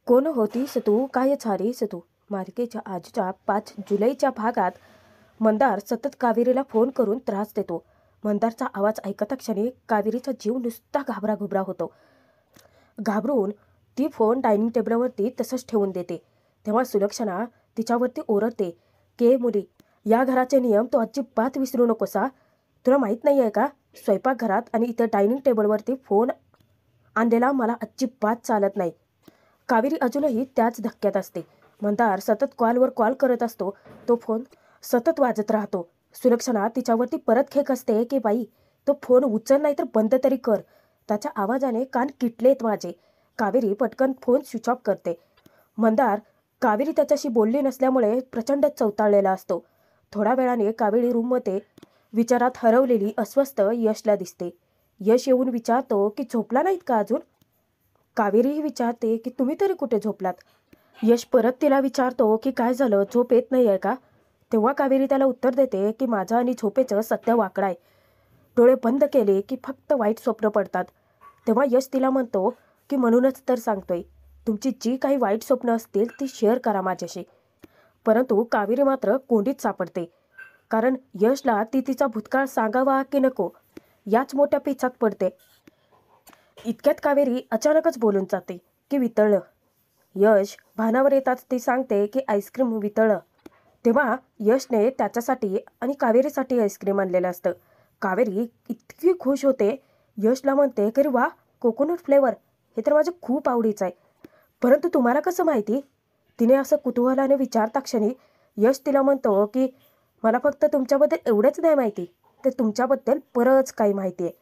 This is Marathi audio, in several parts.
कोण होतीस तू काय झालीस तू मालिकेच्या आजच्या 5 जुलैच्या भागात मंदार सतत कावेरीला फोन करून त्रास देतो. मंदारचा आवाज ऐकता क्षणी कावेरीचा जीव नुसता घाबराघुबरा होतो. घाबरून ती फोन डायनिंग टेबलवरती तसंच ठेवून देते. तेव्हा सुलक्षणा तिच्यावरती ओरडते के मुली, या घराचे नियम तू अजिबात विसरू नकोस. तुला माहीत नाही आहे का, स्वयंपाकघरात आणि इतर डायनिंग टेबलवरती फोन आणलेला मला अजिबात चालत नाही. कावेरी अजूनही त्याच धक्क्यात असते. मंदार सतत कॉलवर कॉल करत असतो. तो फोन सतत वाजत राहतो. सुलक्षणा तिच्यावरती परत खेक असते की बाई, तो फोन उचल नाही तर बंद तरी कर. त्याच्या आवाजाने कान किटलेत माझे. कावेरी पटकन फोन स्विच ऑफ करते. मंदार कावेरी त्याच्याशी बोलली नसल्यामुळे प्रचंड चवताळलेला असतो. थोड्या वेळाने कावेरी रूममध्ये विचारात हरवलेली अस्वस्थ यशला दिसते. यश येऊन विचारतो की झोपला नाहीत का अजून. कावेरीही विचारते की तुम्ही तरी कुठे झोपलात. यश परत तिला विचारतो की काय झालं, झोप येत नाही आहे का. तेव्हा कावेरी त्याला उत्तर देते की माझं आणि झोपेचं सत्य वाकडं आहे. डोळे बंद केले की फक्त वाईट स्वप्न पडतात. तेव्हा यश तिला म्हणतो की म्हणूनच तर सांगतोय, तुमची जी काही वाईट स्वप्न असतील ती शेअर करा माझ्याशी. परंतु कावेरी मात्र कोंडीत सापडते. कारण यशला ती तिचा भूतकाळ सांगावा की नको याच मोठ्या पेचात पडते. इतक्यात कावेरी अचानकच बोलून जाते की वितळलं. यश भानावर येताच ती सांगते की आईस्क्रीम वितळलं. तेव्हा यशने त्याच्यासाठी आणि कावेरीसाठी आईस्क्रीम आणलेलं असतं. कावेरी इतकी खुश होते. यशला म्हणते की वा, कोकोनट फ्लेवर, हे तर माझं खूप आवडीचं आहे. परंतु तुम्हाला कसं माहिती, तिने असं कुतूहलाने विचारता क्षणी यश तिला म्हणतो की मला फक्त तुमच्याबद्दल एवढंच नाही माहिती, तर तुमच्याबद्दल बरंच काही माहिती आहे.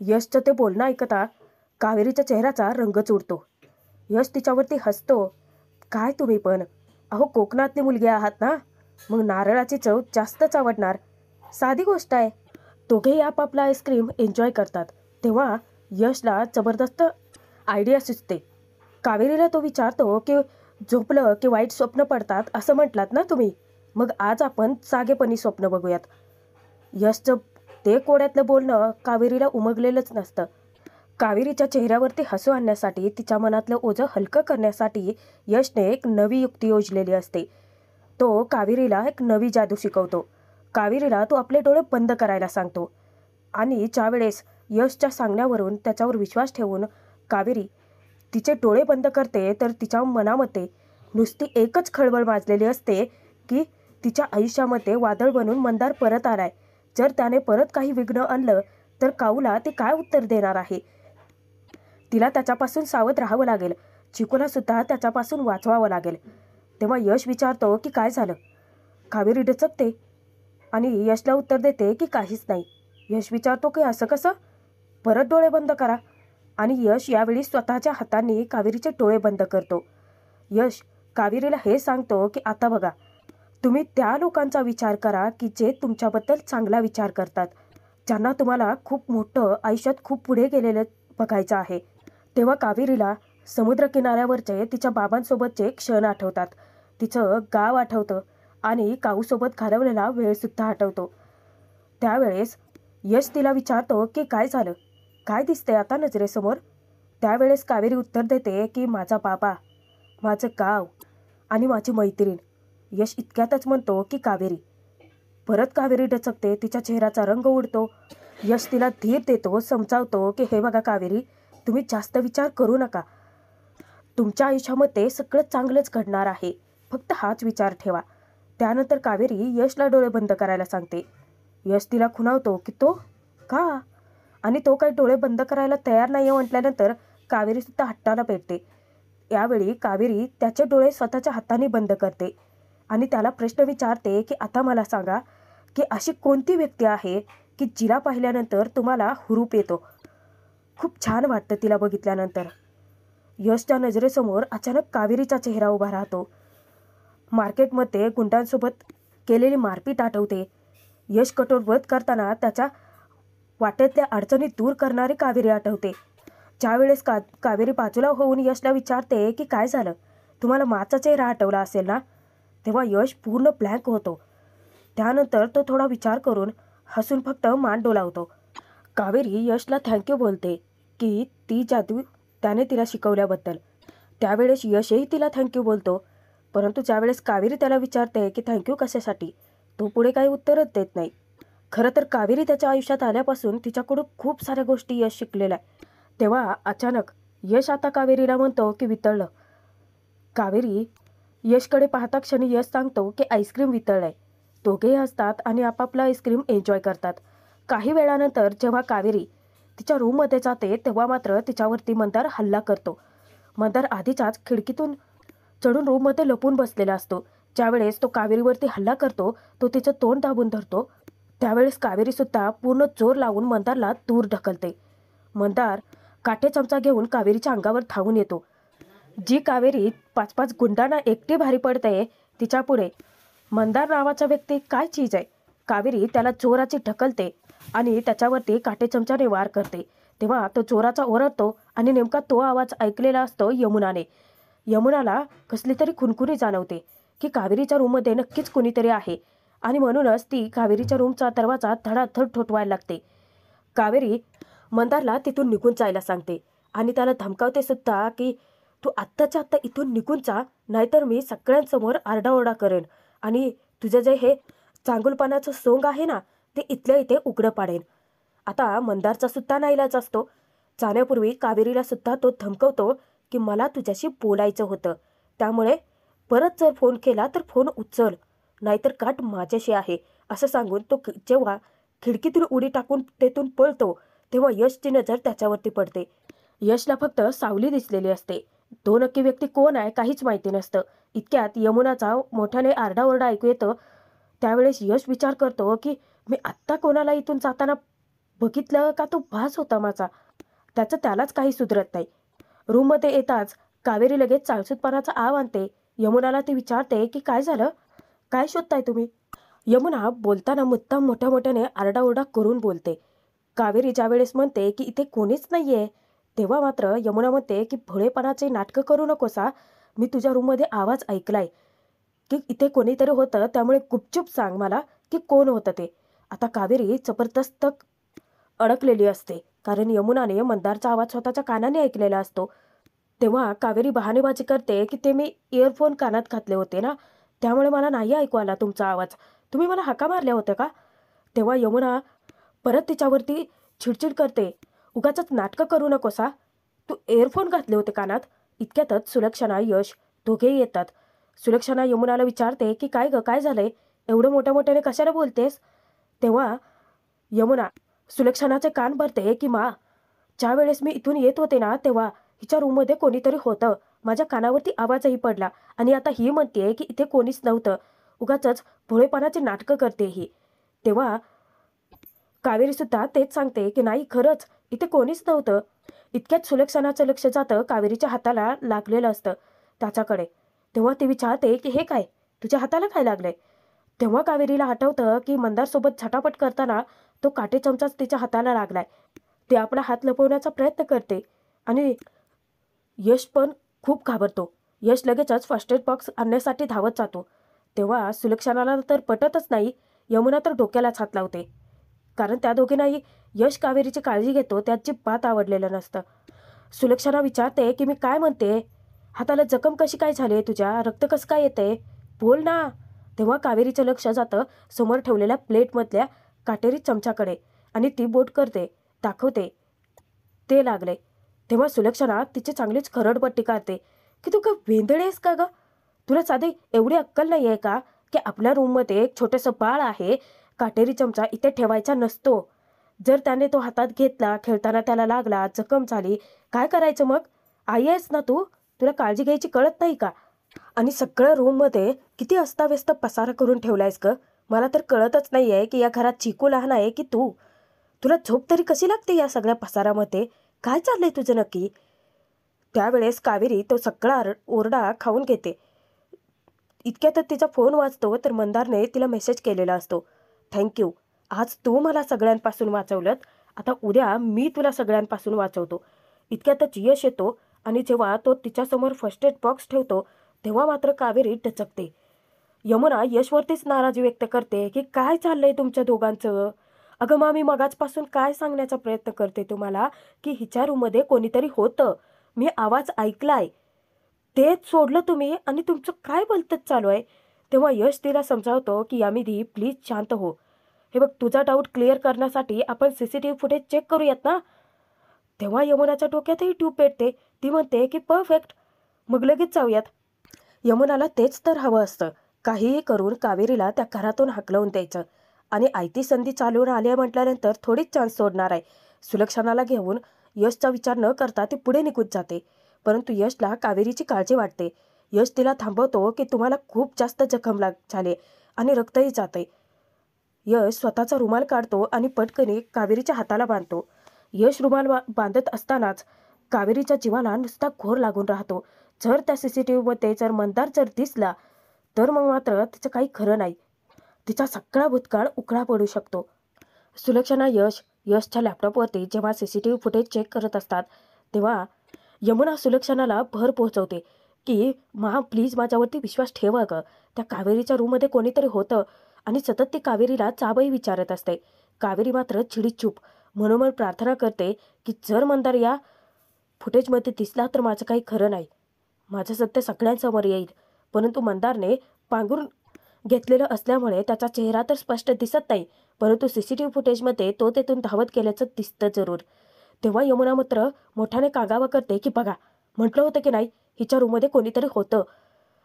यशचं ते बोलणं ऐकता कावेरीच्या चेहऱ्याचा रंगच उडतो. यश तिच्यावरती हसतो. काय तुम्ही पण, अहो कोकणातली मुलगी आहात ना, मग नारळाची चव जास्तच आवडणार. साधी गोष्ट आहे. दोघेही आपापला आईस्क्रीम एन्जॉय करतात. तेव्हा यशला जबरदस्त आयडिया सुचते. कावेरीला तो विचारतो की झोपलं की वाईट स्वप्न पडतात असं म्हटलात ना तुम्ही, मग आज आपण जागेपणी स्वप्न बघूयात. यशचं ते कोड्यातलं बोलणं कावेरीला उमगलेलंच नसतं. कावेरीच्या चेहऱ्यावरती हसू आणण्यासाठी, तिच्या मनातलं ओझं हलकं करण्यासाठी यशने एक नवी युक्ती योजलेली असते. तो कावेरीला एक नवी जादू शिकवतो. कावेरीला तो आपले डोळे बंद करायला सांगतो. आणि ज्यावेळेस यशच्या सांगण्यावरून त्याच्यावर विश्वास ठेवून कावेरी तिचे डोळे बंद करते, तर तिच्या मनामध्ये नुसती एकच खळबळ माजलेली असते की तिच्या आयुष्यामध्ये वादळ बनून मंदार परत आलाय. जर त्याने परत काही विघ्न आणलं तर काऊला ती काय उत्तर देणार आहे. तिला त्याच्यापासून सावध राहावं लागेल. चिकूला सुद्धा त्याच्यापासून वाचवावं लागेल. तेव्हा यश विचारतो की काय झालं. कावेरी डचकते आणि यशला उत्तर देते की काहीच नाही. यश विचारतो की असं कसं, परत डोळे बंद करा. आणि यश यावेळी स्वतःच्या हातांनी कावेरीचे डोळे बंद करतो. यश कावेरीला हे सांगतो की आता बघा, तुम्ही त्या लोकांचा विचार करा की जे तुमच्याबद्दल चांगला विचार करतात, ज्यांना तुम्हाला खूप मोठं आयुष्यात खूप पुढे गेलेलं बघायचं आहे. तेव्हा कावेरीला समुद्रकिनाऱ्यावरचे तिच्या बाबांसोबतचे क्षण आठवतात. तिचं गाव आठवतं आणि काऊसोबत घालवलेला वेळसुद्धा आठवतो. त्यावेळेस यश तिला विचारतो की काय झालं, काय दिसतंय आता नजरेसमोर. त्यावेळेस कावेरी उत्तर देते की माझा बाबा, माझं गाव आणि माझी मैत्रीण. यश इतक्यातच म्हणतो की कावेरी. परत कावेरी डचकते. तिच्या चेहऱ्याचा रंग उडतो. यश तिला धीर देतो, समजावतो की हे बघा कावेरी, तुम्ही जास्त विचार करू नका. तुमच्या आयुष्यामध्ये सगळं चांगलंच घडणार आहे. फक्त हाच विचार ठेवा. त्यानंतर कावेरी यशला डोळे बंद करायला सांगते. यश तिला खुणावतो की तो का, आणि तो काही डोळे बंद करायला तयार नाही म्हटल्यानंतर कावेरी सुद्धा हट्टाला पेटते. यावेळी कावेरी त्याचे डोळे स्वतःच्या हाताने बंद करते आणि त्याला प्रश्न विचारते की आता मला सांगा की अशी कोणती व्यक्ती आहे की जिला पाहिल्यानंतर तुम्हाला हुरूप येतो, खूप छान वाटतं तिला बघितल्यानंतर. यशच्या नजरेसमोर अचानक कावेरीचा चेहरा उभा राहतो. मार्केटमध्ये गुंडांसोबत केलेली मारपीट आठवते. यश कठोर वध करताना त्याच्या वाटेतल्या अडचणी दूर करणारी कावेरी आठवते. ज्यावेळेस कावेरी बाजूला होऊन यशला विचारते की काय झालं, तुम्हाला माचा चेहरा आठवला असेल ना, तेव्हा यश पूर्ण ब्लँक होतो. त्यानंतर तो थोडा विचार करून हसून फक्त मान डोलावतो. कावेरी यशला थँक्यू बोलते की ती जादू त्याने तिला शिकवल्याबद्दल. त्यावेळेस यशही तिला थँक्यू बोलतो, परंतु ज्यावेळेस कावेरी त्याला विचारते की थँक्यू कशासाठी, तो पुढे काही उत्तरच देत नाही. खरं तर कावेरी त्याच्या आयुष्यात आल्यापासून तिच्याकडून खूप साऱ्या गोष्टी यश शिकलेला आहे. तेव्हा अचानक यश आता कावेरीला म्हणतो की वितळलं. कावेरी यशकडे पाहता क्षणी यश सांगतो की आईस्क्रीम वितळलंय. दोघेही हसतात आणि आपापला आईस्क्रीम एन्जॉय करतात. काही वेळानंतर जेव्हा कावेरी तिच्या रूममध्ये जाते तेव्हा मात्र तिच्यावरती मंदार हल्ला करतो. मंदार आधीच्याच खिडकीतून चढून रूममध्ये लपून बसलेला असतो. ज्यावेळेस तो कावेरीवरती हल्ला करतो तो तिचं तोंड दाबून धरतो. त्यावेळेस कावेरीसुद्धा पूर्ण जोर लावून मंदारला दूर ढकलते. मंदार काटे चमचा घेऊन कावेरीच्या अंगावर धावून येतो. जी कावेरी 5-5 गुंडांना एकटी भारी पडते तिच्या पुढे मंदार नावाचा व्यक्ती काय चीज आहे. कावेरी त्याला जोराची ढकलते आणि त्याच्यावरती काटे चमच्याने वार करते. तेव्हा तो जोराचा ओरडतो आणि नेमका तो आवाज ऐकलेला असतो यमुनाने. यमुनाला कसली तरी खुणखुणी जाणवते की कावेरीच्या रूममध्ये नक्कीच कुणीतरी आहे आणि म्हणूनच ती कावेरीच्या रूमचा दरवाजा धडाधड ठोठवायला लागते. कावेरी मंदारला तिथून निघून जायला सांगते आणि त्याला धमकावते सुद्धा की तू आत्ताच्या आत्ता इथून निघून जा, नाहीतर मी सगळ्यांसमोर आरडाओरडा करेन आणि तुझं जे हे चांगुलपणाचं सोंग आहे ना ते इथल्या इथे उघडं पाडेन. आता मंदारचा सुद्धा नाईलाज असतो. जाण्यापूर्वी कावेरीला सुद्धा तो धमकवतो की मला तुझ्याशी बोलायचं होतं, त्यामुळे परत जर फोन केला तर फोन उचल, नाहीतर काट माझ्याशी आहे असं सांगून तो जेव्हा खिडकीतून उडी टाकून तेथून पळतो तेव्हा यशची नजर त्याच्यावरती पडते. यशला फक्त सावली दिसलेली असते. तो नक्की व्यक्ती कोण आहे काहीच माहिती नसतं. इतक्यात यमुनाचा मोठ्याने आरडाओरडा ऐकू येतं. त्यावेळेस यश विचार करतो की मी आत्ता कोणाला इथून जाताना बघितलं का तो भास होता माझा. त्याचं त्यालाच काही सुधरत नाही. रूममध्ये येताच कावेरी लगेच चाळसूतपणाचा आव आणते. यमुनाला ती विचारते की काय झालं, काय शोधताय तुम्ही. यमुना बोलताना मुद्दाम मोठ्या मोठ्याने आरडाओरडा करून बोलते. कावेरी ज्यावेळेस म्हणते की इथे कोणीच नाहीये तेव्हा मात्र यमुना म्हणते की भोळेपणाचे नाटकं करू नकोसा, मी तुझ्या रूममध्ये आवाज ऐकलाय की इथे कोणीतरी होतं, त्यामुळे गुपचूप सांग मला की कोण होतं ते. आता कावेरी जबरदस्त अडकलेली असते कारण यमुनाने मंदारचा आवाज स्वतःच्या कानाने ऐकलेला असतो. तेव्हा कावेरी बहाणेबाजी करते की ते मी इयरफोन कानात घातले होते ना, त्यामुळे मला नाही ऐकू आला तुमचा आवाज, तुम्ही मला हाका मारल्या होत्या का. तेव्हा यमुना परत तिच्यावरती चिडचिड करते, उगाचच नाटकं करू नकोसा, तू इयरफोन घातले होते कानात. इतक्यातच सुलक्षणा यश दोघेही येतात. सुलक्षणा यमुनाला विचारते की काय ग, काय झालंय, एवढं मोठ्या मोठ्याने कशाला बोलतेस. तेव्हा यमुना सुलक्षणाचे कान भरते की मा, ज्या वेळेस मी इथून येत होते ना तेव्हा हिच्या रूममध्ये कोणीतरी होतं, माझ्या कानावरती आवाजही पडला आणि आता ही म्हणते की इथे कोणीच नव्हतं, उगाचच भोळेपणाची नाटकं करते ही. तेव्हा कावेरी सुद्धा तेच सांगते की नाही खरंच इथे कोणीच नव्हतं. इतक्यात सुलक्षणाचं लक्ष जातं कावेरीच्या हाताला लागलेलं असतं त्याच्याकडे. तेव्हा ती विचारते की हे काय, तुझ्या हाताला काय लागलंय. तेव्हा कावेरीला आठवतं की मंदारसोबत झटापट करताना तो काटे चमचाच तिच्या हाताला लागलाय. ते आपला हात लपवण्याचा प्रयत्न करते आणि यश पण खूप घाबरतो. यश लगेचच फर्स्ट एड बॉक्स आणण्यासाठी धावत जातो. तेव्हा सुलक्षणाला तर पटतच नाही. यमुना तर डोक्यालाच हात लावते कारण त्या दोघींनाही यश कावेरीची काळजी घेतो त्याची बात आवडलेलं नसतं. सुलक्षणा विचारते की मी काय म्हणते, हाताला जखम कशी काय झाली तुझ्या, रक्त कसं काय येते, बोल ना. तेव्हा कावेरीचं लक्ष जातं समोर ठेवलेल्या प्लेटमधल्या काटेरी चमच्याकडे आणि ती बोट करते, दाखवते ते लागले. तेव्हा सुलक्षणा तिची चांगलीच खरडपट्टी काढते की तू का वेंदळेस का ग, तुला साधी एवढी अक्कल नाही आहे का की आपल्या रूममध्ये एक छोटंसं बाळ आहे, काटेरी चमचा इथे ठेवायचा नसतो. जर त्याने तो हातात घेतला, खेळताना त्याला लागला, जखम झाली, काय करायचं मग. आई आहेस ना तू, तुला काळजी घ्यायची कळत नाही का. आणि सगळं रूममध्ये किती अस्ताव्यस्त पसारा करून ठेवलायस ग, मला तर कळतच नाही आहे की या घरात चिकू लहान आहे की तू. तुला झोप तरी कशी लागते या सगळ्या पसारामध्ये, काय चाललंय तुझं नक्की. त्यावेळेस कावेरी तो सगळा ओरडा खाऊन घेते. इतक्यातच तिचा फोन वाजतो तर मंदारने तिला मेसेज केलेला असतो, थँक्यू, आज तू मला सगळ्यांपासून वाचवलं, आता उद्या मी तुला सगळ्यांपासून वाचवतो. इतक्यातच यश येतो आणि जेव्हा तो तिच्यासमोर फर्स्ट एड बॉक्स ठेवतो तेव्हा मात्र कावेरी टचकते. यमुना यशवरतीच नाराजी व्यक्त करते की काय चाललंय तुमच्या दोघांचं. अगं मा, मी मगाचपासून काय सांगण्याचा प्रयत्न करते तुम्हाला की हिच्या रूममध्ये कोणीतरी होतं, मी आवाज ऐकलाय, तेच सोडलं तुम्ही आणि तुमचं काय बोलतच चालू आहे. तेव्हा यश तिला समजावतो की यामिनी प्लीज शांत हो. हे बघ, तुझा डाऊट क्लिअर करण्यासाठी आपण CCTV फुटेज चेक करूयात ना. तेव्हा यमुनाच्या डोक्यातही ट्यूब पेटते. ती म्हणते की परफेक्ट, मग लगेच जाऊयात. यमुनाला तेच तर हवं असतं. काहीही करून कावेरीला त्या घरातून हाकलवून द्यायचं. आणि आयती संधी चालून आली म्हटल्यानंतर थोडीच चान्स सोडणार आहे. सुलक्षणाला घेऊन यशचा विचार न करता ती पुढे निघून जाते. परंतु यशला कावेरीची काळजी वाटते. यश तिला थांबवतो की तुम्हाला खूप जास्त जखम झाले आणि रक्तही जाते. यश स्वतःचा रुमाल काढतो आणि पटकनी कावेरीच्या हाताला बांधतो. यश रुमाल बांधत असतानाच कावेरीच्या जीवाला नुसता घोर लागून राहतो. जर त्या CCTVमध्ये जर मंदार जर दिसला तर मग मात्र तिचं काही खरं नाही. तिचा सगळा भूतकाळ उकळा पडू शकतो. सुलक्षणा यशच्या लॅपटॉपवरती जेव्हा CCTV फुटेज चेक करत असतात तेव्हा यमुना सुलक्षणाला भर पोहोचवते की प्लीज माझ्यावरती विश्वास ठेवा गं. त्या कावेरीच्या रूममध्ये कोणीतरी होतं आणि सतत ती कावेरीला चाबही विचारत असते. कावेरी मात्र चिडीचूप मनोमन प्रार्थना करते की जर मंदार या फुटेजमध्ये दिसला तर माझं काही खरं नाही. माझं सत्य सगळ्यांसमोर येईल. परंतु मंदारने पांघरून घेतलेलं असल्यामुळे त्याचा चेहरा तर स्पष्ट दिसत नाही, परंतु CCTV फुटेजमध्ये तो तेथून धावत गेल्याचं दिसतं जरूर. तेव्हा यमुना मात्र मोठ्याने कागावा करते की बघा, म्हटलं होतं की नाही हिच्या रूममध्ये कोणीतरी होतं.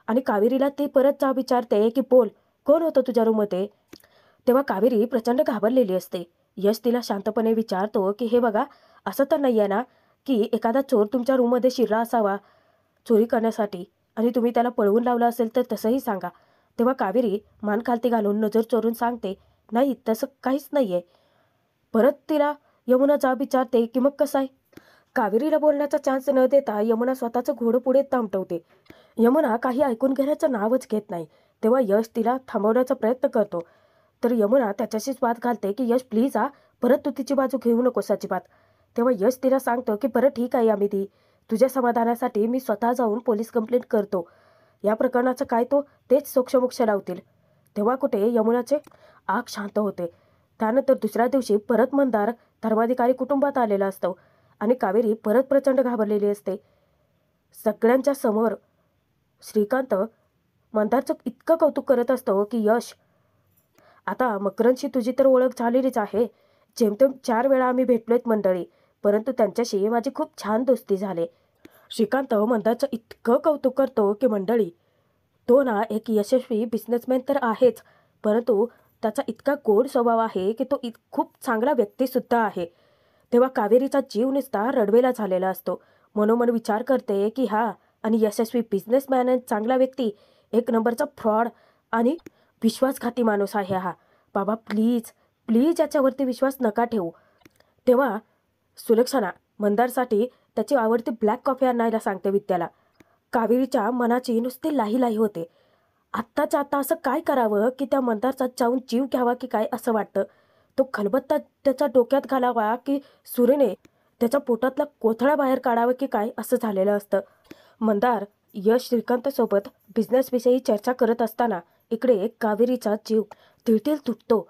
आणि कावेरीला ती परत जा विचारते की बोल, कोण होतं तुझ्या रूममध्ये. तेव्हा कावेरी प्रचंड घाबरलेली असते. यश तिला शांतपणे विचारतो की हे बघा, असं तर नाही आहे ना की एखादा चोर तुमच्या रूममध्ये शिरला असावा चोरी करण्यासाठी आणि तुम्ही त्याला पळवून लावलं असेल तर तसंही सांगा. तेव्हा कावेरी मान खालती घालून नजर चोरून सांगते, नाही तसं काहीच नाही आहे. परत तिला यमुना जाब विचारते की मग कसं आहे. कावेरीला बोलण्याचा चान्स न देता यमुना स्वतःचं घोडं पुढे तामटवते. यमुना काही ऐकून घेण्याचं नावच घेत नाही. तेव्हा यश तिला थांबवण्याचा प्रयत्न करतो तर यमुना त्याच्याशीच वाद घालते की यश प्लीज परत तू तिची बाजू घेऊ नकोस अजिबात. तेव्हा यश तिला सांगतो की बरं ठीक आहे यामिनी, तुझ्या समाधानासाठी मी स्वतः जाऊन पोलीस कंप्लेंट करतो. या प्रकरणाचं काय तो तेच सोक्षमोक्ष लावतील. तेव्हा कुठे यमुनाचे आग शांत होते. त्यानंतर दुसऱ्या दिवशी परत मंदार धर्माधिकारी कुटुंबात आलेला असतो आणि कावेरी परत प्रचंड घाबरलेली असते. सगळ्यांच्या समोर श्रीकांत मंदारचं इतकं कौतुक करत असतो की यश, आता मकरंदशी तुझी तर ओळख झालेलीच आहे. जेमतेम 4 वेळा आम्ही भेटलोयत मंडळी, परंतु त्यांच्याशी माझी खूप छान दोस्ती झाली. श्रीकांत मंदारचं इतकं कौतुक करतो की मंडळी, तो ना एक यशस्वी बिझनेसमॅन तर आहेच, परंतु त्याचा इतका गोड स्वभाव आहे की तो खूप चांगला व्यक्तीसुद्धा आहे. तेव्हा कावेरीचा जीव नुसता रडवेला झालेला असतो. मनोमन विचार करते की आणि यशस्वी बिझनेसमॅन आणि चांगला व्यक्ती, एक नंबरचा फ्रॉड आणि विश्वासघाती माणूस आहे हा. बाबा प्लीज प्लीज याच्यावरती विश्वास नका ठेवू. तेव्हा सुलक्षणा मंदारसाठी त्याची आवडती ब्लॅक कॉफी आणायला सांगते विद्याला. कावेरीच्या मनाची नुसती लाही होते. आत्ताच्या आता असं काय करावं की त्या मंदारचा जाऊन जीव घ्यावा की काय असं वाटतं. तो खलबत्ता त्याच्या डोक्यात घालावा की सुरेने त्याच्या पोटातला कोथळा बाहेर काढावा की काय असं झालेलं असतं. मंदार यश श्रीकांतसोबत बिझनेसविषयी चर्चा करत असताना इकडे कावेरीचा जीव तिळतिळ तुटतो.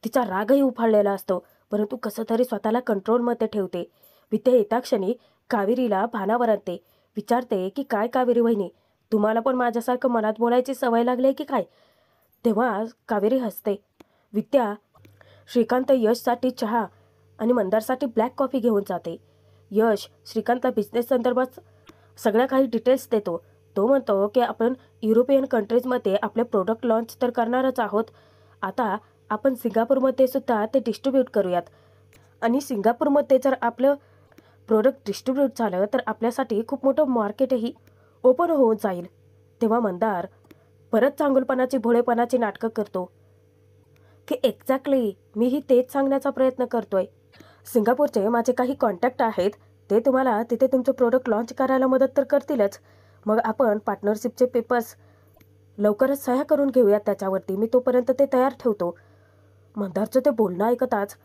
तिचा रागही उफाळलेला असतो, परंतु कसं तरी स्वतःला कंट्रोलमध्ये ठेवते. विद्या येताक्षणी कावेरीला भानावर आणते. विचारते की काय कावेरी वहिनी, तुम्हाला पण माझ्यासारखं मनात बोलायची सवय लागली आहे की काय. तेव्हा कावेरी हसते. विद्या श्रीकांत यशसाठी चहा आणि मंदारसाठी ब्लॅक कॉफी घेऊन जाते. यश श्रीकांतला बिझनेस संदर्भात सगळ्या काही डिटेल्स देतो. तो म्हणतो की आपण युरोपियन कंट्रीजमध्ये आपले प्रोडक्ट लॉन्च तर करणारच आहोत. आता आपण सिंगापूरमध्ये सुद्धा ते डिस्ट्रीब्यूट करूयात आणि सिंगापूरमध्ये जर आपलं प्रोडक्ट डिस्ट्रीब्यूट झालं तर आपल्यासाठी खूप मोठं मार्केटही ओपन होऊन जाईल. तेव्हा मंदार परत चांगुलपणाची भोळेपणाची नाटकं करतो की एक्झॅक्टली मीही तेच सांगण्याचा प्रयत्न करतोय. सिंगापूरचे माझे काही कॉन्टॅक्ट आहेत, ते तुम्हाला तिथे तुमचं प्रोडक्ट लॉन्च करायला मदत तर करतीलच. मग आपण पार्टनरशिपचे पेपर्स लवकरच सह्या करून घेऊयात त्याच्यावरती. मी तोपर्यंत ते तयार ठेवतो. मंदारचं ते बोलणं ऐकताच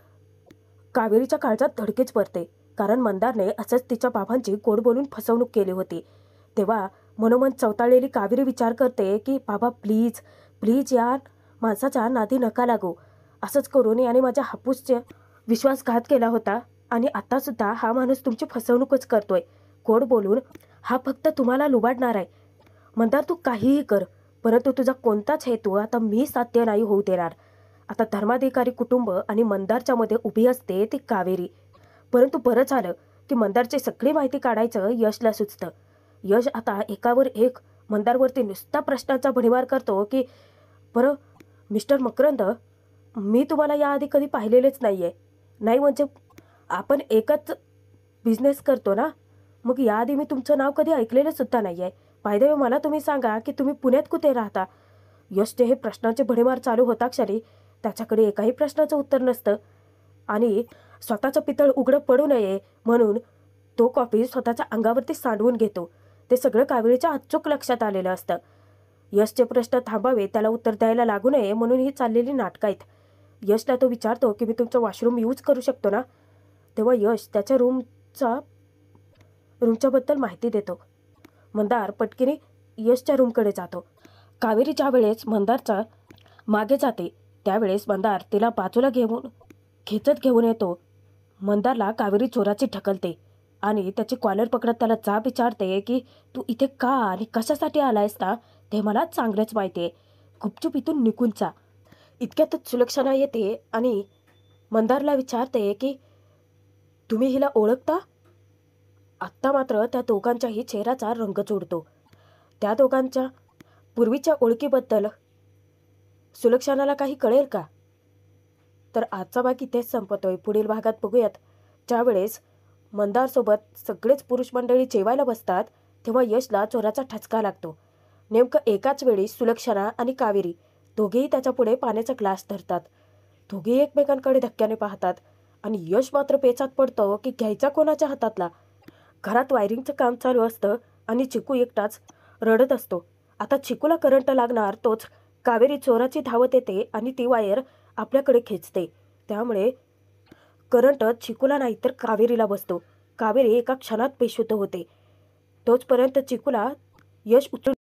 कावेरीच्या काळजात धडकीच पडते, कारण मंदारने असंच तिच्या बाबांची गोड बोलून फसवणूक केली होती. तेव्हा मनोमन चवताळलेली कावेरी विचार करते की बाबा प्लीज प्लीज या माणसाच्या नादी नका लागू. असंच करून याने माझ्या हापूसचे विश्वासघात केला होता आणि आतासुद्धा हा माणूस तुमची फसवणूकच करतोय. गोड बोलून हा फक्त तुम्हाला लुबाडणार आहे. मंदार तू काहीही कर, परंतु तुझा कोणताच हेतू आता मी साध्य नाही होऊ देणार. आता धर्माधिकारी कुटुंब आणि मंदारच्या मध्ये उभी असते ती कावेरी. परंतु बरं झालं की मंदारची सगळी माहिती काढायचं यशला सुचतं. यश आता एकावर एक मंदारवरती नुसता प्रश्नांचा भडीमार करतो की बरं मिस्टर मकरंद, मी तुम्हाला याआधी कधी पाहिलेलेच नाही आहे. नाही म्हणजे आपण एकच बिझनेस करतो ना, मग याआधी मी तुमचं नाव कधी ऐकलेलं सुद्धा नाही आहे. बाय द वे मला तुम्ही सांगा की तुम्ही पुण्यात कुठे राहता? यशचे हे प्रश्नांचे भडीमार चालू होता क्षणी त्याच्याकडे एकाही प्रश्नाचं उत्तर नसतं आणि स्वतःचं पितळ उघडं पडू नये म्हणून तो कॉफी स्वतःच्या अंगावरती सांडवून घेतो. ते सगळं कावेरीच्या अचूक लक्षात आलेलं असतं. यशचे प्रश्न थांबावे, त्याला उत्तर द्यायला लागू नये म्हणून ही चाललेली नाटकं आहेत. यशला तो विचारतो की मी तुमचं वॉशरूम यूज करू शकतो ना? तेव्हा यश त्याच्या रूमच्याबद्दल माहिती देतो. मंदार पटकीने यशच्या रूमकडे जातो. कावेरी ज्या वेळेस मंदारचा मागे जाते त्यावेळेस मंदार तिला बाजूला खेचत घेऊन येतो. मंदारला कावेरी चोराची ढकलते आणि त्याची कॉलर पकडत त्याला जाब विचारते की तू इथे का आणि कशासाठी आलायस ना, ते मला चांगलंच माहिती आहे. गुपचूप इथून निघून जा. इतक्यातच सुलक्षणा येते आणि मंदारला विचारते की तुम्ही हिला ओळखता? आत्ता मात्र त्या दोघांच्याही चेहऱ्याचा रंग जोडतो. त्या दोघांच्या पूर्वीच्या ओळखीबद्दल सुलक्षणाला काही कळेल का? तर आजचा भाग इथेच संपतोय. पुढील भागात बघूयात. ज्यावेळेस मंदारसोबत सगळेच पुरुष मंडळी जेवायला बसतात तेव्हा यशला चोराचा ठचका लागतो. नेमकं एकाच वेळी सुलक्षणा आणि कावेरी दोघेही त्याच्यापुढे पाण्याचा ग्लास धरतात. दोघेही एकमेकांकडे धक्क्याने पाहतात आणि यश मात्र पेचात पडतो की घ्यायचा कोणाच्या हातातला. घरात वायरिंगचं काम चालू असतं आणि चिकू एकटाच रडत असतो. आता चिकूला करंट लागणार तोच कावेरी चोराची धावत येते आणि ती वायर आपल्याकडे खेचते. त्यामुळे करंट चिकूला नाही तर कावेरीला बसतो. कावेरी एका क्षणात बेशुद्ध होते. तोचपर्यंत चिकूला यश उचलून